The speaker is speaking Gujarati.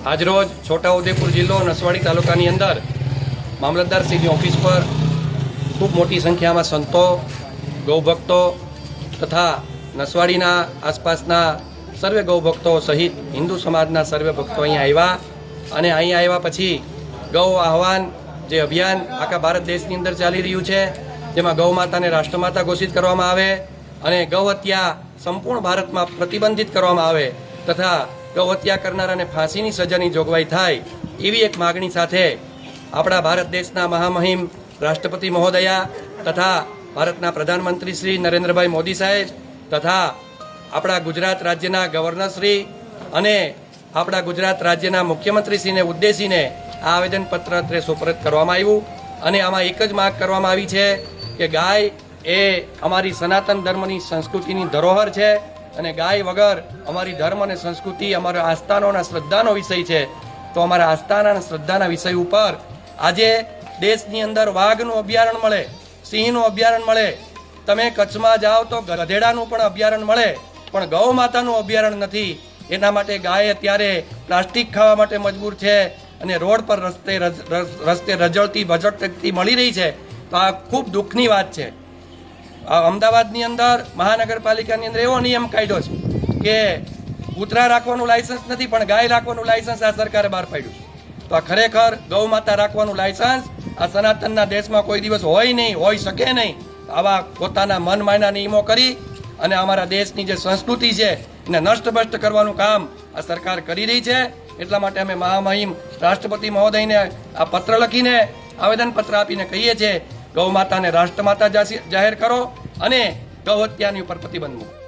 આજરોજ છોટાઉદેપુર જિલ્લો નસવાડી તાલુકાની અંદર મામલતદારશ્રીની ઓફિસ પર ખૂબ મોટી સંખ્યામાં સંતો, ગૌભક્તો તથા નસવાડીના આસપાસના સર્વે ગૌભક્તો સહિત હિન્દુ સમાજના સર્વે ભક્તો અહીંયા આવ્યા અને અહીંયા આવ્યા પછી ગૌ આહવાન જે અભિયાન આખા ભારત દેશની અંદર ચાલી રહ્યું છે, જેમાં ગૌ માતાને રાષ્ટ્રમાતા ઘોષિત કરવામાં આવે અને ગૌ હત્યા સંપૂર્ણ ભારતમાં પ્રતિબંધિત કરવામાં આવે તથા ગૌ હત્યા કરનારાને ફાંસીની સજાની જોગવાઈ થાય એવી એક માગણી સાથે આપણા ભારત દેશના મહામહિમ રાષ્ટ્રપતિ મહોદયા તથા ભારતના પ્રધાનમંત્રી શ્રી નરેન્દ્રભાઈ મોદી સાહેબ તથા આપણા ગુજરાત રાજ્યના ગવર્નરશ્રી અને આપણા ગુજરાત રાજ્યના મુખ્યમંત્રીશ્રીને ઉદ્દેશીને આ આવેદનપત્ર અત્રે સુપરત કરવામાં આવ્યું અને આમાં એક જ માગ કરવામાં આવી છે કે ગાય એ અમારી સનાતન ધર્મની સંસ્કૃતિની ધરોહર છે અને ગાય વગર અમારી ધર્મ અને સંસ્કૃતિ અમારા આસ્થાનોના શ્રદ્ધાનો વિષય છે. તો અમારા આસ્થાના અને શ્રદ્ધાના વિષય ઉપર આજે દેશની અંદર વાઘનું અભયારણ્ય મળે, સિંહનું અભયારણ્ય મળે, તમે કચ્છમાં જાઓ તો ગધેડાનું પણ અભયારણ્ય મળે, પણ ગૌ માતાનું અભયારણ્ય નથી. એના માટે ગાય અત્યારે પ્લાસ્ટિક ખાવા માટે મજબૂર છે અને રોડ પર રસ્તે રજળતી ભજળતી મળી રહી છે. તો આ ખૂબ દુઃખની વાત છે. અમદાવાદની અંદર મહાનગરપાલિકાની અંદર એવો નિયમ કાઢ્યો છે કે કૂતરા રાખવાનું લાયસન્સ નથી, પણ ગાય રાખવાનું લાયસન્સ આ સરકારે બહાર પાડ્યું છે. તો આ ખરેખર ગૌ માતા રાખવાનું લાયસન્સ આ સનાતનના દેશમાં કોઈ દિવસ હોય નહીં, હોઈ શકે નહીં. આવા પોતાના મન માયના નિયમો કરી અને અમારા દેશની જે સંસ્કૃતિ છે એને નષ્ટભ્રષ્ટ કરવાનું કામ આ સરકાર કરી રહી છે. એટલા માટે અમે મહામહિમ રાષ્ટ્રપતિ મહોદયને આ પત્ર લખીને આવેદનપત્ર આપીને કહીએ છીએ ગૌ માતાને રાષ્ટ્રમાતા જાહેર કરો અને ગૌ હત્યાની ઉપર પ્રતિબંધ મૂકો.